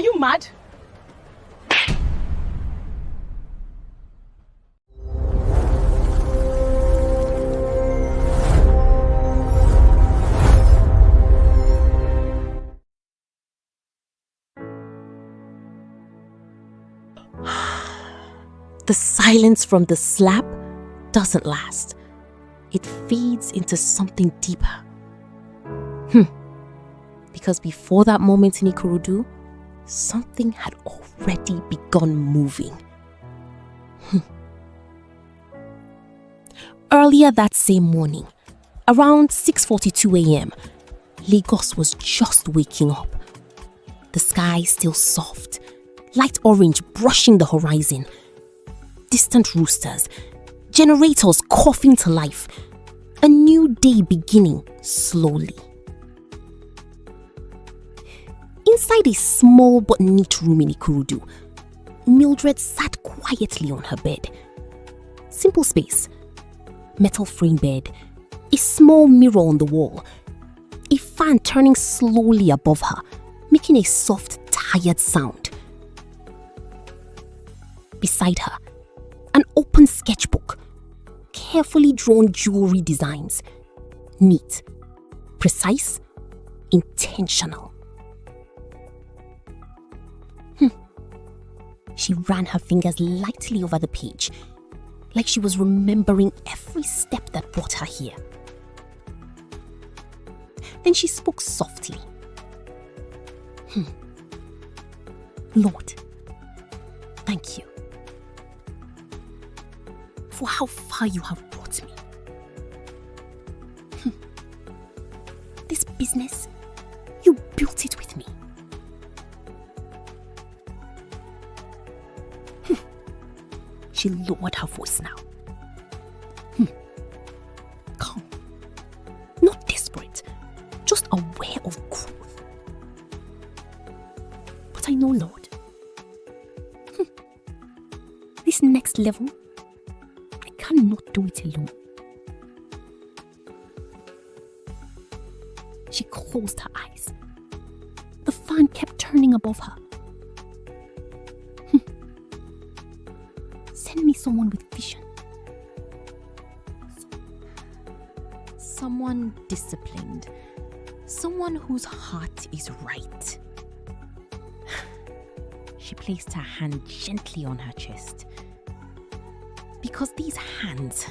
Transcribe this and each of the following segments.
Are you mad? The silence from the slap doesn't last. It fades into something deeper. Because before that moment in Ikorodu, something had already begun moving. Earlier that same morning, around 6:42 a.m., Lagos was just waking up. The sky still soft, light orange brushing the horizon. Distant roosters, generators coughing to life. A new day beginning slowly. Inside a small but neat room in Ikorodu, Mildred sat quietly on her bed. Simple space, metal frame bed, a small mirror on the wall, a fan turning slowly above her, making a soft, tired sound. Beside her, an open sketchbook, carefully drawn jewelry designs, neat, precise, intentional. She ran her fingers lightly over the page, like she was remembering every step that brought her here. Then she spoke softly. Lord, thank you for how far you have brought me. This business, you built it with me. She lowered her voice now. Calm. Not desperate. Just aware of growth. But I know, Lord. This next level, I cannot do it alone. She closed her eyes. The fan kept turning above her. Send me someone with vision. Someone disciplined. Someone whose heart is right. She placed her hand gently on her chest. Because these hands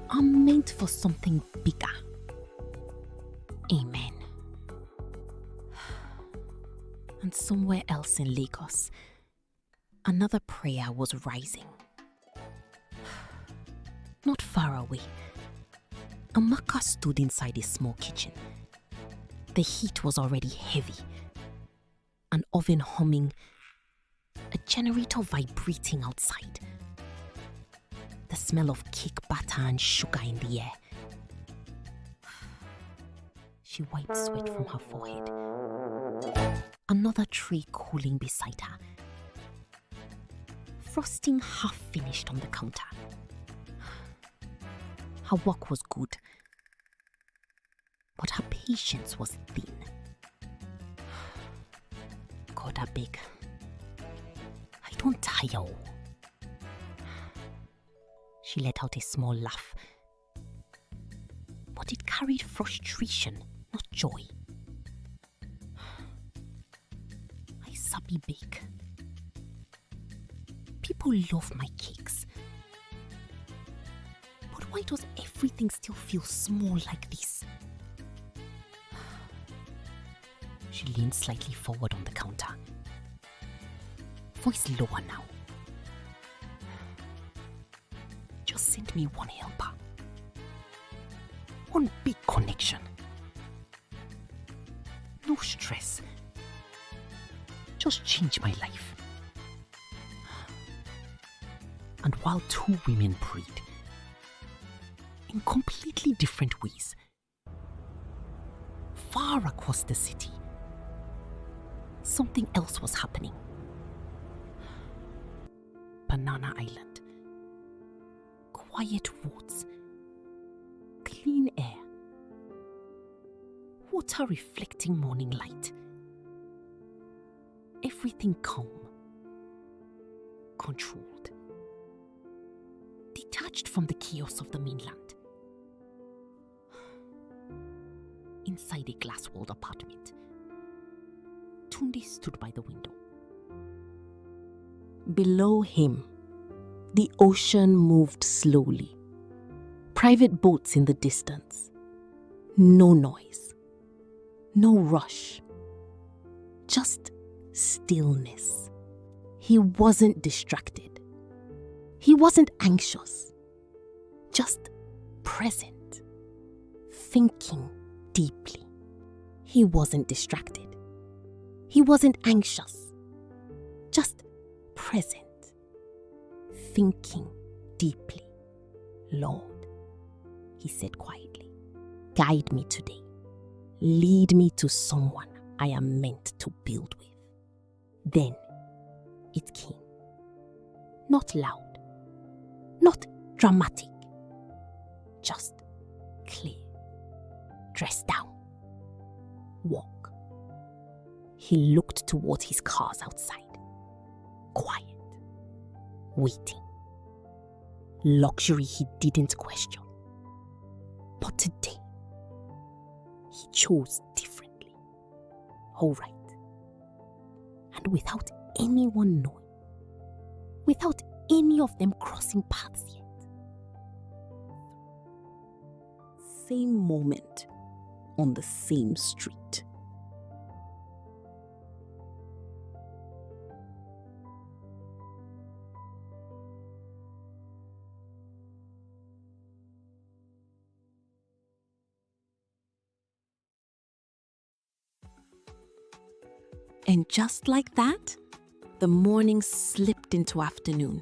are meant for something bigger. Amen. And somewhere else in Lagos, another prayer was rising. Not far away, Amaka stood inside a small kitchen. The heat was already heavy. An oven humming, a generator vibrating outside. The smell of cake batter and sugar in the air. She wiped sweat from her forehead. Another tray cooling beside her. Frosting half finished on the counter. Her work was good, but her patience was thin. God, I beg. I don't tire. She let out a small laugh, but it carried frustration, not joy. I sabi bake. People love my cakes. But why does everything still feel small like this? She leaned slightly forward on the counter. Voice lower now. Just send me one helper. One big connection. No stress. Just change my life. And while two women prayed, in completely different ways, far across the city, something else was happening. Banana Island. Quiet woods. Clean air. Water reflecting morning light. everything calm, controlled, detached from the chaos of the mainland. Inside a glass-walled apartment, Tunde stood by the window. Below him, the ocean moved slowly. Private boats in the distance. No noise. No rush. Just stillness. He wasn't distracted. He wasn't anxious. Just present. Thinking deeply. He wasn't distracted. He wasn't anxious. Just present. Thinking deeply. Lord, he said quietly, guide me today. Lead me to someone I am meant to build with. Then it came. Not loud. Not dramatic. Just clear. Dress down. Walk. He looked toward his cars outside. Quiet. Waiting. Luxury he didn't question. But today, he chose differently. All right. And without anyone knowing, without any of them crossing paths yet. Same moment on the same street. And just like that, the morning slipped into afternoon.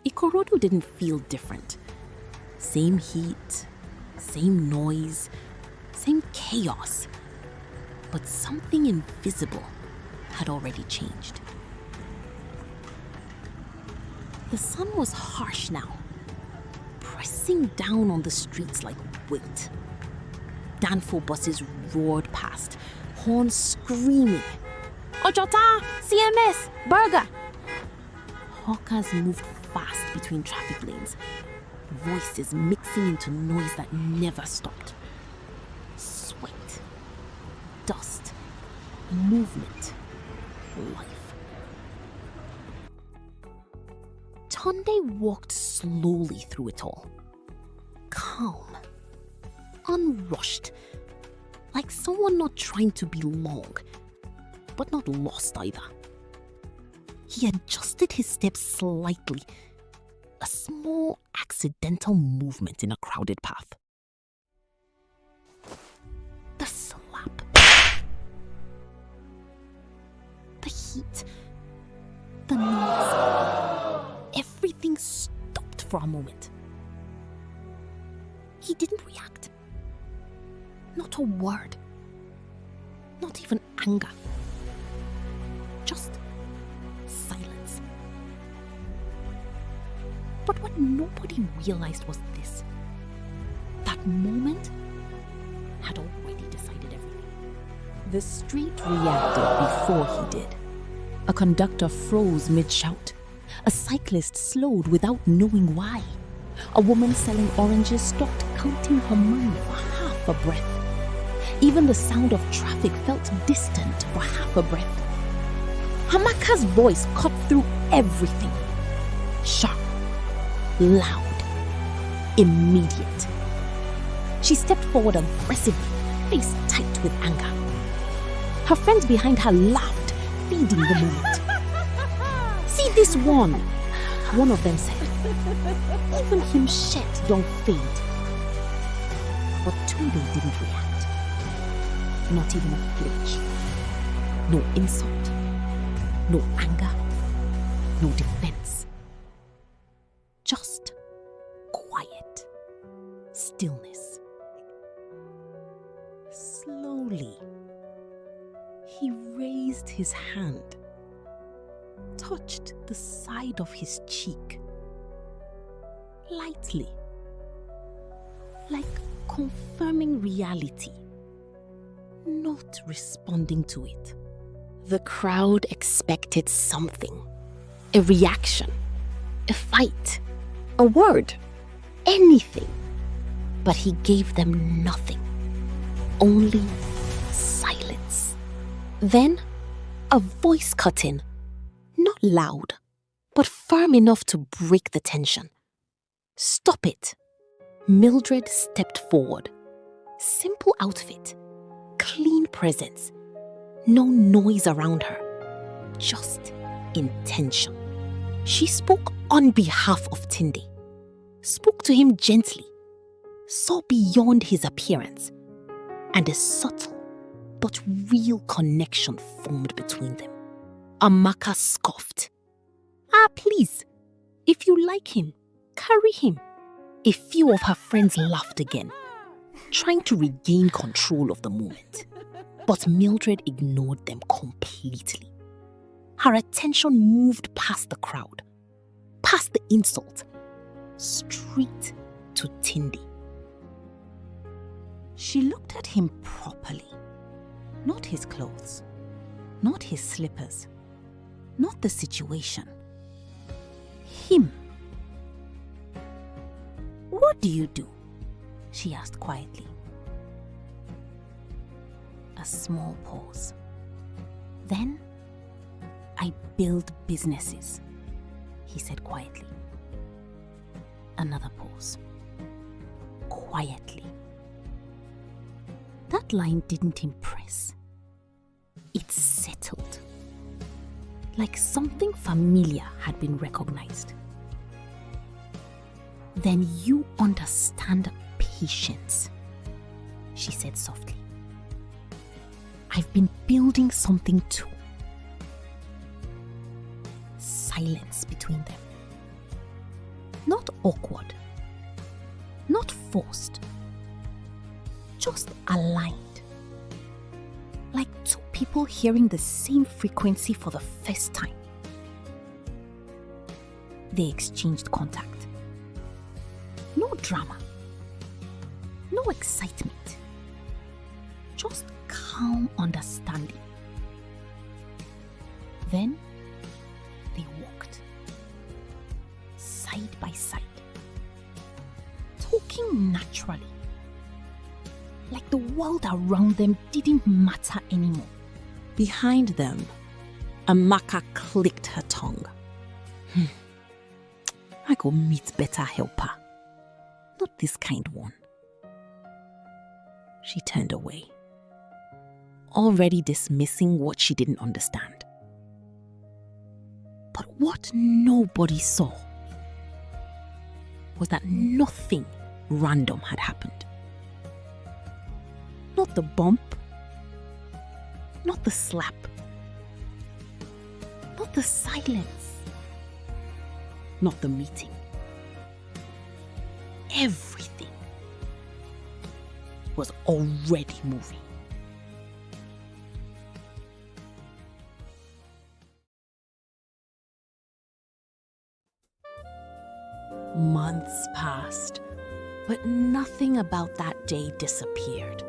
Ikorodu didn't feel different. Same heat, same noise, same chaos. But something invisible had already changed. The sun was harsh now, pressing down on the streets like weight. Danfo buses roared past, horns screaming. Ojota! CMS! Burger! Hawkers moved fast between traffic lanes, voices mixing into noise that never stopped. Sweat, dust, movement, life. Tunde walked slowly through it all. Calm, unrushed, like someone not trying to be long, but not lost either. He adjusted his steps slightly, a small accidental movement in a crowded path. The slap, the heat, the noise, everything stopped for a moment. He didn't react. Not a word. Not even anger. Just silence. But what nobody realized was this. That moment had already decided everything. The street reacted before he did. A conductor froze mid-shout. A cyclist slowed without knowing why. A woman selling oranges stopped counting her money for half a breath. Even the sound of traffic felt distant for half a breath. Amaka's voice cut through everything. Sharp, loud, immediate. She stepped forward aggressively, face tight with anger. Her friends behind her laughed, feeding the moment. "See this one," one of them said. "Even him shed don't fade." But Tunde didn't react. Not even a flinch. No insult. No anger. No defense. Just quiet. Stillness. Slowly, he raised his hand, touched the side of his cheek, lightly, like confirming reality, not responding to it. The crowd expected something. A reaction, a fight, a word, anything. But he gave them nothing. Only silence. Then, a voice cut in. Not loud, but firm enough to break the tension. "Stop it." Mildred stepped forward. Simple outfit, clean presence, no noise around her, just intention. She spoke on behalf of Tinde, spoke to him gently, saw beyond his appearance, and a subtle but real connection formed between them. Amaka scoffed. Please, if you like him, carry him." A few of her friends laughed again, trying to regain control of the moment. But Mildred ignored them completely. Her attention moved past the crowd, past the insult, straight to Tinde. She looked at him properly. Not his clothes, not his slippers, not the situation. Him. "What do you do?" she asked quietly. A small pause. "Then, I build businesses," he said quietly. Another pause. Quietly. That line didn't impress. It settled. Like something familiar had been recognized. "Then you understand patience," she said softly. "I've been building something too." Silence between them. Not awkward. Not forced. Just aligned. Like two people hearing the same frequency for the first time. They exchanged contact. No drama. No excitement. Just calm understanding. Then they walked. Side by side. Talking naturally. Like the world around them didn't matter anymore. Behind them, Amaka clicked her tongue. I go meet better helper. Not this kind one. She turned away, already dismissing what she didn't understand. But what nobody saw was that nothing random had happened. Not the bump, not the slap, not the silence, not the meeting. Everything was already moving. Months passed, but nothing about that day disappeared.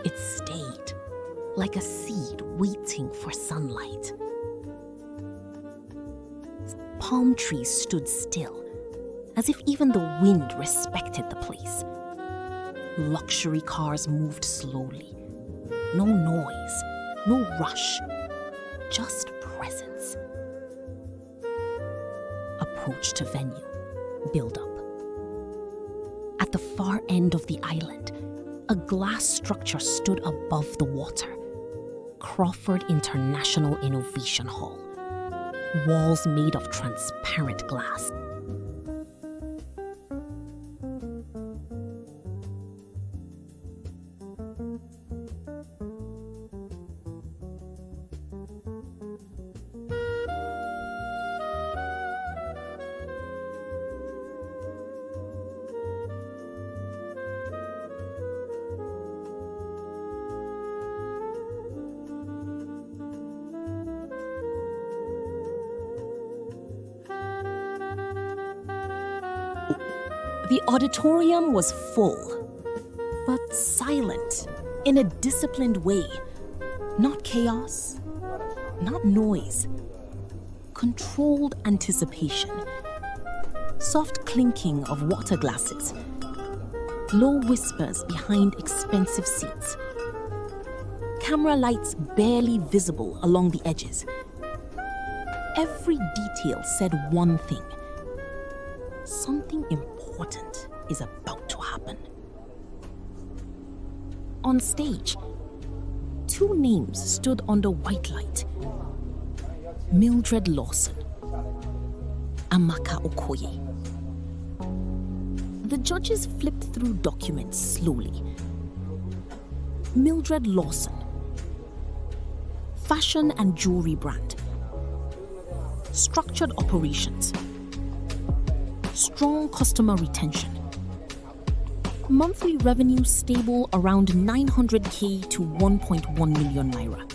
It stayed, like a seed waiting for sunlight. Palm trees stood still, as if even the wind respected the place. Luxury cars moved slowly. No noise, no rush, just presence. Approach to venue, build up. At the far end of the island, a glass structure stood above the water. Crawford International Innovation Hall. Walls made of transparent glass. The auditorium was full, but silent in a disciplined way. Not chaos, not noise. Controlled anticipation. Soft clinking of water glasses. Low whispers behind expensive seats. Camera lights barely visible along the edges. Every detail said one thing. Something important is about to happen. On stage, two names stood under white light. Mildred Lawson, Amaka Okoye. The judges flipped through documents slowly. Mildred Lawson, fashion and jewelry brand. Structured operations. Strong customer retention. Monthly revenue stable around 900k to 1.1 million naira.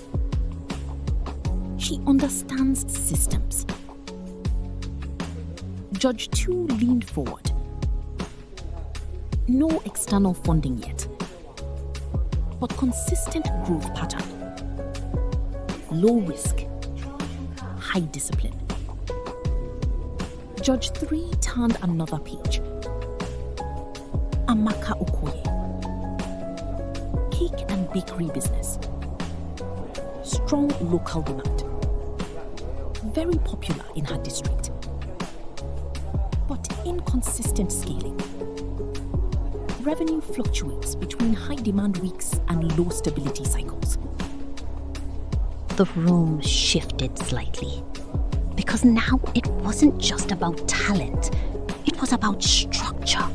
She understands systems. Judge 2 leaned forward. No external funding yet, but consistent growth pattern. Low risk, high discipline. Judge 3 turned another page. Amaka Okoye. Cake and bakery business. Strong local demand. Very popular in her district. But inconsistent scaling. Revenue fluctuates between high demand weeks and low stability cycles. The room shifted slightly. Because now it wasn't just about talent, it was about structure.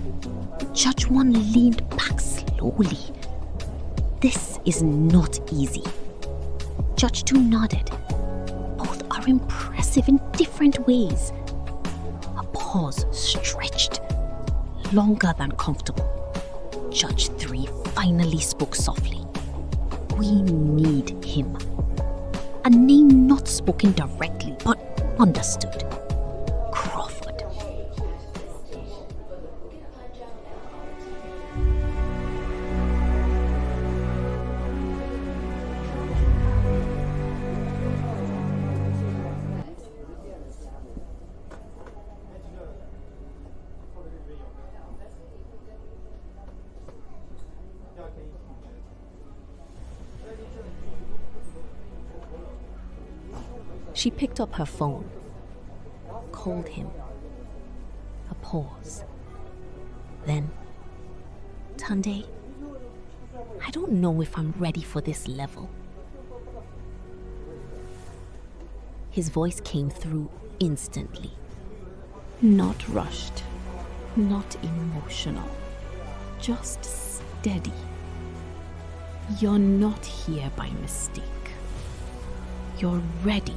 Judge 1 leaned back slowly. This is not easy. Judge 2 nodded. Both are impressive in different ways. A pause stretched, longer than comfortable. Judge 3 finally spoke softly. We need him. A name not spoken directly, but understood. Crawford. She picked up her phone, called him. A pause. Then, Tunde, I don't know if I'm ready for this level. His voice came through instantly. Not rushed, not emotional, just steady. You're not here by mistake. You're ready.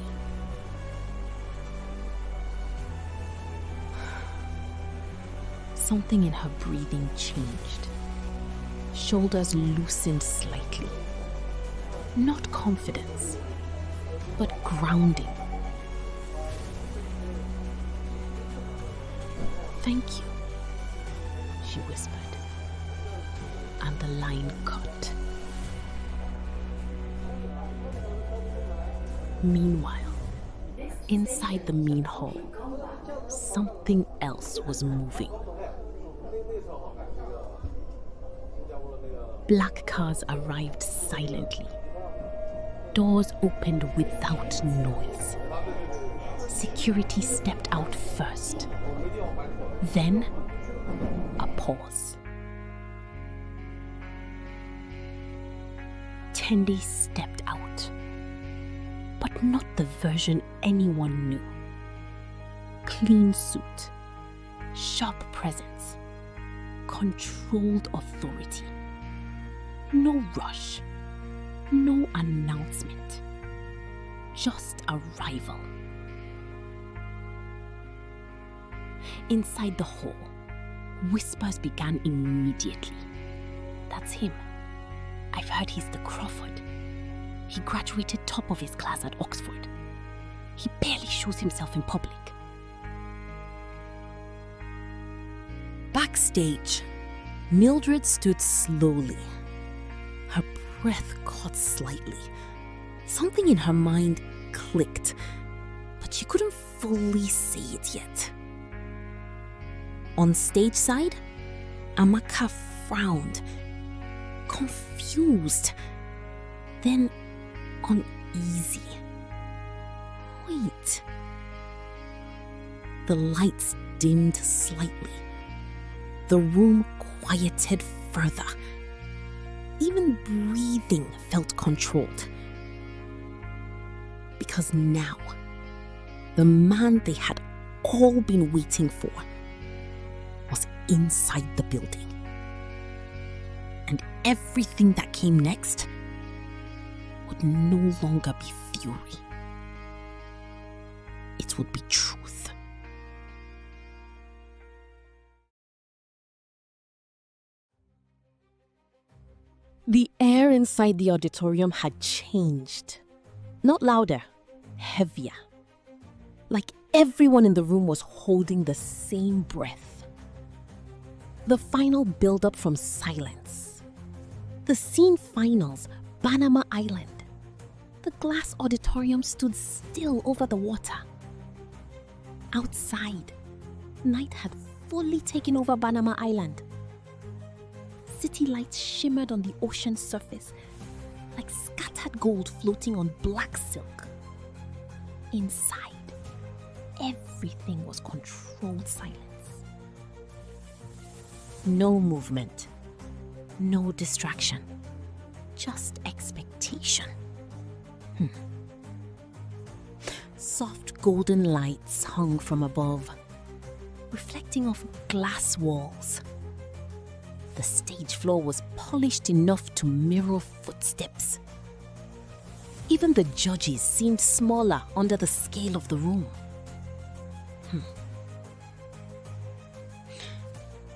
Something in her breathing changed. Shoulders loosened slightly. Not confidence, but grounding. Thank you, she whispered, and the line cut. Meanwhile, inside the main hall, something else was moving. Black cars arrived silently. Doors opened without noise. Security stepped out first. Then, a pause. Tendi stepped out, but not the version anyone knew. Clean suit, sharp presence, controlled authority. No rush, no announcement, just arrival. Inside the hall, whispers began immediately. That's him. I've heard he's the Crawford. He graduated top of his class at Oxford. He barely shows himself in public. Backstage, Mildred stood slowly. Her breath caught slightly. Something in her mind clicked, but she couldn't fully say it yet. On stage side, Amaka frowned, confused, then uneasy. Wait. The lights dimmed slightly. The room quieted further. Even breathing felt controlled. Because now, the man they had all been waiting for was inside the building. And everything that came next would no longer be fury. It would be truth. The air inside the auditorium had changed. Not louder, heavier. Like everyone in the room was holding the same breath. The final build-up from silence. The scene finals, Panama Island. The glass auditorium stood still over the water. Outside, night had fully taken over Panama Island. City lights shimmered on the ocean surface, like scattered gold floating on black silk. Inside, everything was controlled silence. No movement, no distraction, just expectation. Soft golden lights hung from above, reflecting off glass walls. The stage floor was polished enough to mirror footsteps. Even the judges seemed smaller under the scale of the room.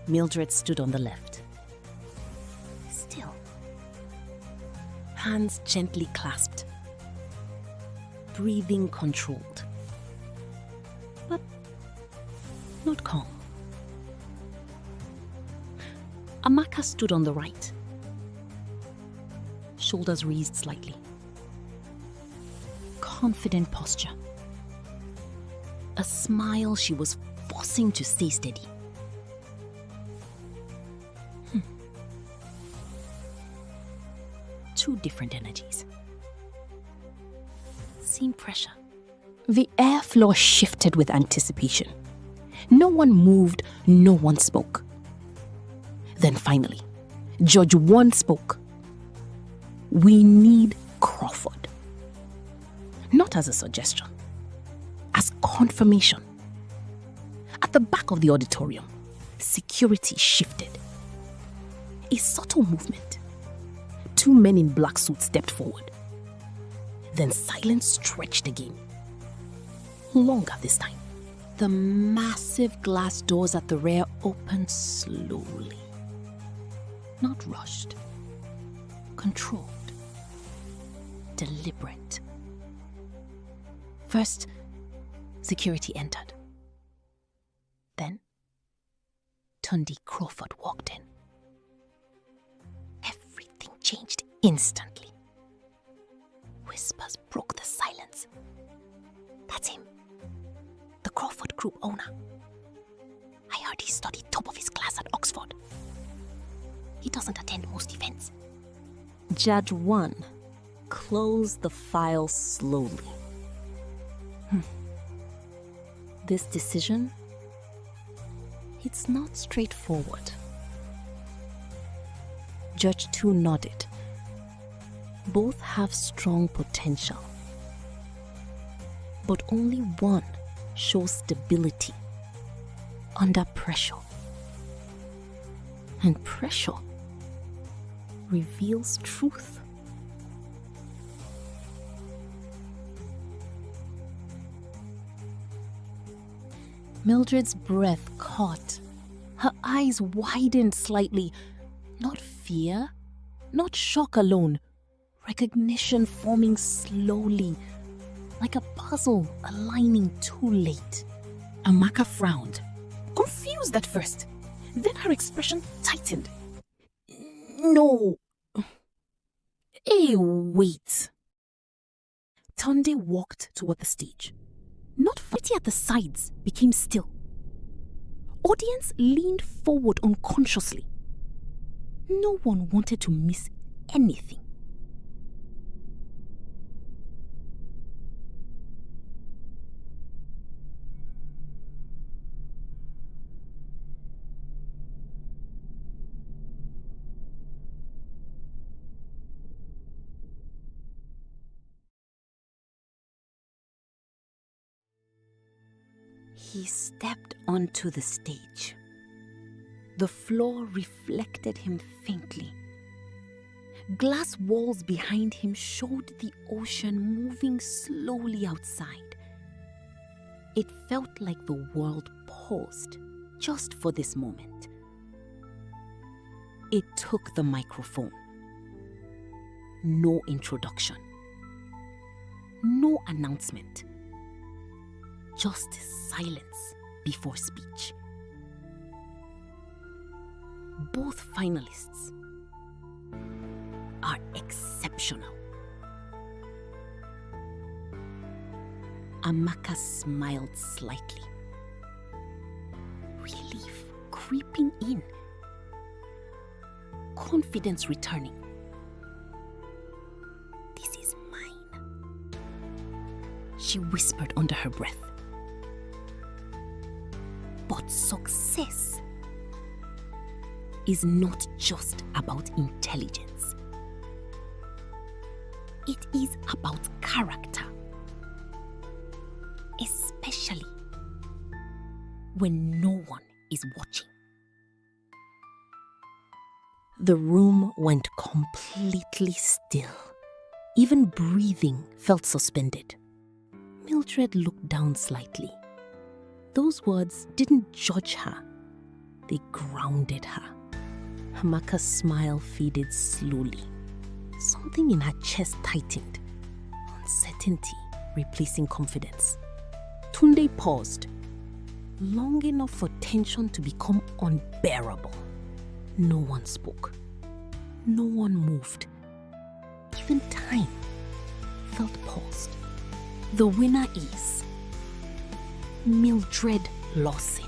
Mildred stood on the left. Still. Hands gently clasped. Breathing controlled. But not calm. Amaka stood on the right. Shoulders raised slightly. Confident posture. A smile she was forcing to stay steady. Two different energies. Same pressure. The airfloor shifted with anticipation. No one moved, no one spoke. Then finally, Judge 1 spoke. We need Crawford. Not as a suggestion, as confirmation. At the back of the auditorium, security shifted. A subtle movement. 2 men in black suits stepped forward. Then silence stretched again. Longer this time. The massive glass doors at the rear opened slowly. Not rushed. Controlled. Deliberate. First, security entered. Then, Tunde Crawford walked in. Everything changed instantly. Whispers broke the silence. That's him. The Crawford Group owner. I heard he studied top of his class at Oxford. He doesn't attend most events. Judge 1 closed the file slowly. This decision, it's not straightforward. Judge 2 nodded. Both have strong potential. But only one shows stability under pressure. And pressure reveals truth. Mildred's breath caught. Her eyes widened slightly. Not fear, not shock alone. Recognition forming slowly, like a puzzle aligning too late. Amaka frowned, confused at first. Then her expression tightened. No. Hey, wait. Tunde walked toward the stage. Not fighting at the sides became still. Audience leaned forward unconsciously. No one wanted to miss anything. He stepped onto the stage. The floor reflected him faintly. Glass walls behind him showed the ocean moving slowly outside. It felt like the world paused just for this moment. It took the microphone. No introduction. No announcement. Just silence before speech. Both finalists are exceptional. Amaka smiled slightly. Relief creeping in. Confidence returning. This is mine, she whispered under her breath. But success is not just about intelligence. It is about character, especially when no one is watching. The room went completely still. Even breathing felt suspended. Mildred looked down slightly. Those words didn't judge her. They grounded her. Amaka's smile faded slowly. Something in her chest tightened. Uncertainty replacing confidence. Tunde paused, long enough for tension to become unbearable. No one spoke. No one moved. Even time felt paused. The winner is Mildred Lawson.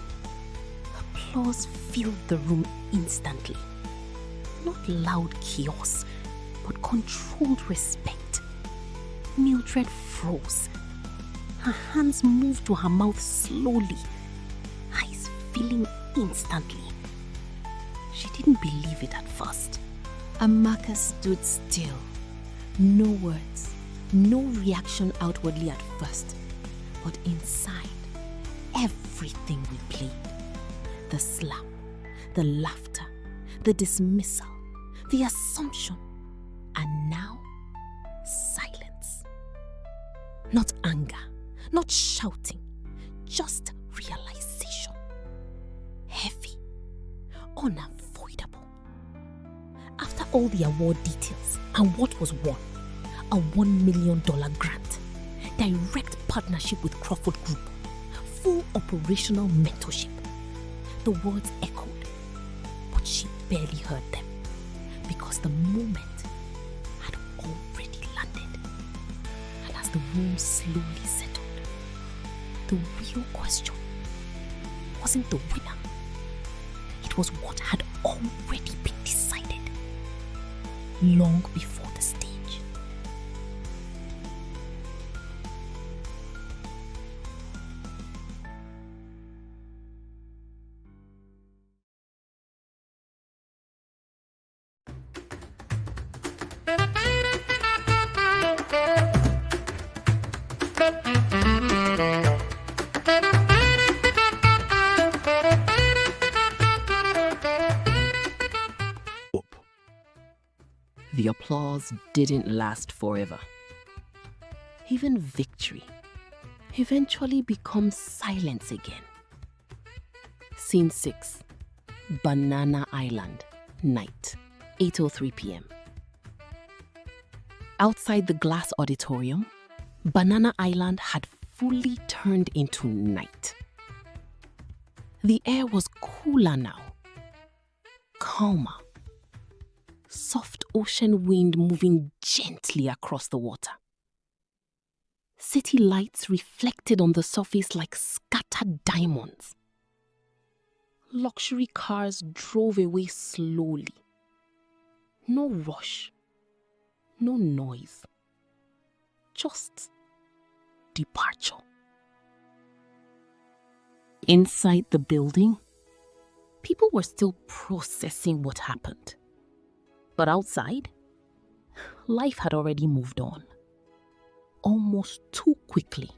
Applause filled the room instantly. Not loud chaos, but controlled respect. Mildred froze. Her hands moved to her mouth slowly, eyes filling instantly. She didn't believe it at first. Amaka stood still. No words, no reaction outwardly at first, but inside, everything we played. The slap, the laughter, the dismissal, the assumption, and now, silence. Not anger, not shouting, just realization. Heavy, unavoidable. After all the award details and what was won, a $1 million grant, direct partnership with Crawford Group, full operational mentorship. The words echoed, but she barely heard them because the moment had already landed. And as the room slowly settled, the real question wasn't the winner. It was what had already been decided long before the stage. The applause didn't last forever. Even victory eventually becomes silence again. Scene 6. Banana Island, night, 8:03 p.m. Outside the glass auditorium, Banana Island had fully turned into night. The air was cooler now, calmer. Soft ocean wind moving gently across the water. City lights reflected on the surface like scattered diamonds. Luxury cars drove away slowly. No rush, no noise, just departure. Inside the building, people were still processing what happened. But outside, life had already moved on. Almost too quickly.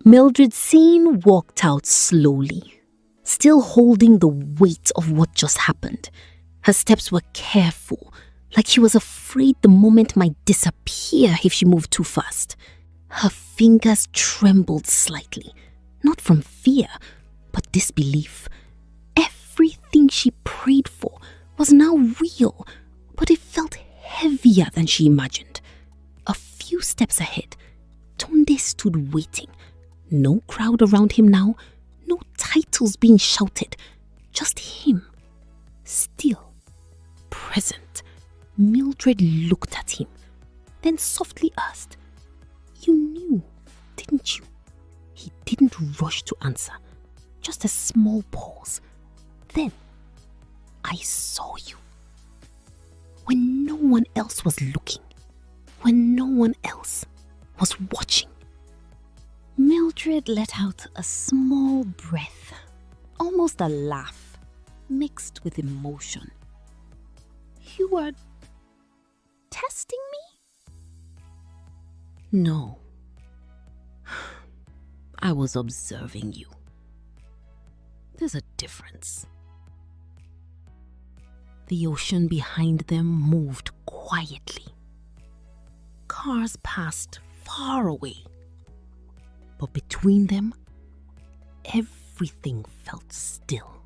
Mildred Scene walked out slowly, still holding the weight of what just happened. Her steps were careful, like she was afraid the moment might disappear if she moved too fast. Her fingers trembled slightly, not from fear, but disbelief. Everything she prayed for was now real, but it felt heavier than she imagined. A few steps ahead, Tunde stood waiting. No crowd around him now, no titles being shouted, just him, still, present. Mildred looked at him, then softly asked, "You knew, didn't you?" He didn't rush to answer, just a small pause. Then, "I saw you. When no one else was looking, when no one else was watching." Mildred let out a small breath, almost a laugh, mixed with emotion. "You were testing me?" "No. I was observing you. There's a difference." The ocean behind them moved quietly. Cars passed far away. But between them, everything felt still.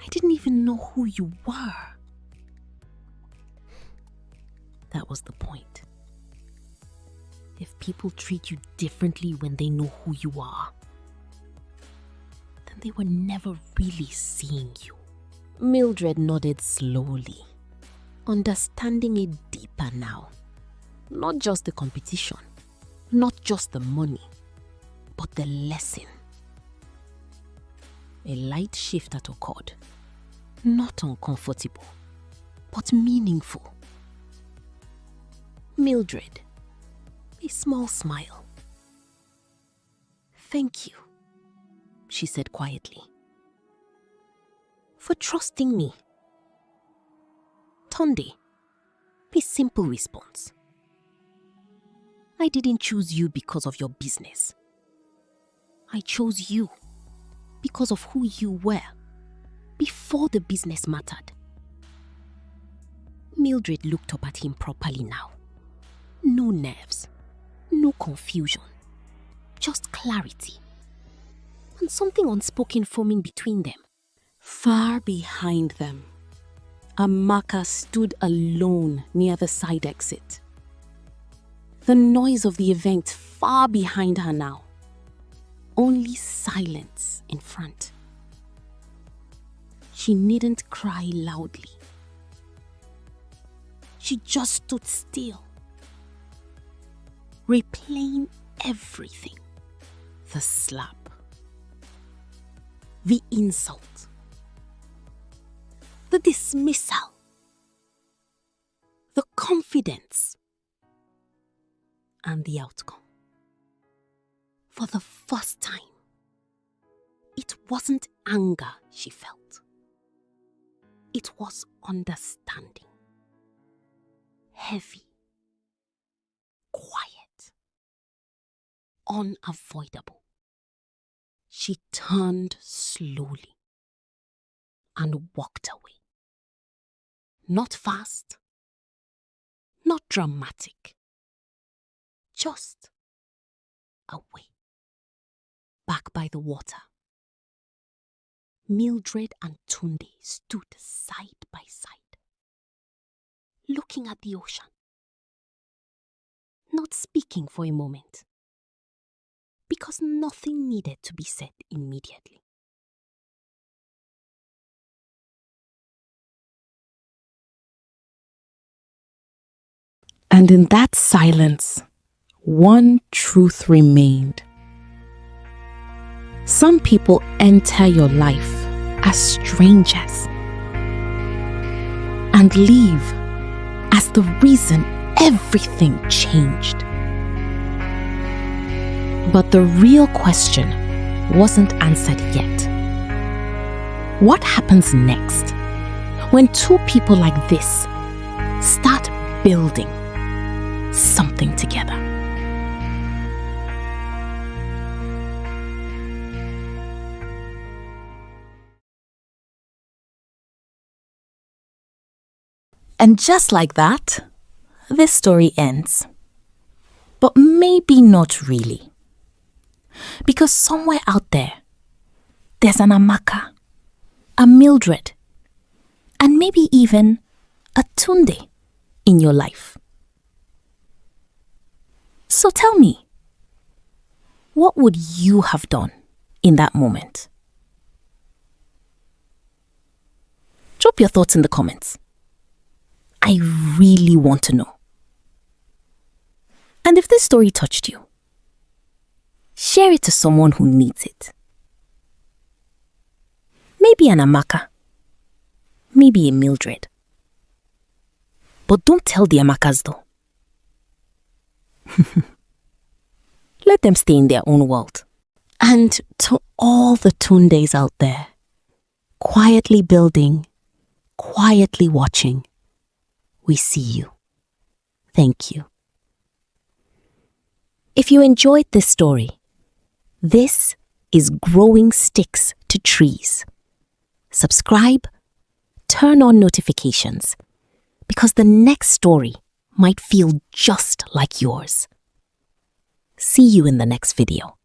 "I didn't even know who you were." That was the point. If people treat you differently when they know who you are, then they were never really seeing you. Mildred nodded slowly, understanding it deeper now. Not just the competition, not just the money, but the lesson. A light shift had occurred. Not uncomfortable, but meaningful. Mildred, a small smile. "Thank you," she said quietly, "for trusting me." Tunde, a simple response. "I didn't choose you because of your business. I chose you because of who you were before the business mattered." Mildred looked up at him properly now. No nerves, no confusion, just clarity. And something unspoken forming between them. Far behind them, Amaka stood alone near the side exit. The noise of the event far behind her now. Only silence in front. She needn't cry loudly. She just stood still, replaying everything. The slap, the insult, the dismissal, the confidence, and the outcome. For the first time, it wasn't anger she felt. It was understanding. Heavy, quiet, unavoidable. She turned slowly and walked away. Not fast, not dramatic, just away. Back by the water, Mildred and Tunde stood side by side, looking at the ocean, not speaking for a moment, because nothing needed to be said immediately. And in that silence, one truth remained. Some people enter your life as strangers and leave as the reason everything changed. But the real question wasn't answered yet. What happens next when two people like this start building something together? And just like that, this story ends. But maybe not really. Because somewhere out there, there's an Amaka, a Mildred, and maybe even a Tunde in your life. So tell me, what would you have done in that moment? Drop your thoughts in the comments. I really want to know. And if this story touched you, share it to someone who needs it. Maybe an Amaka, maybe a Mildred. But don't tell the Amakas though. Let them stay in their own world. And to all the Tundes out there, quietly building, quietly watching, we see you. Thank you. If you enjoyed this story, this is Growing Sticks to Trees. Subscribe, turn on notifications, because the next story might feel just like yours. See you in the next video.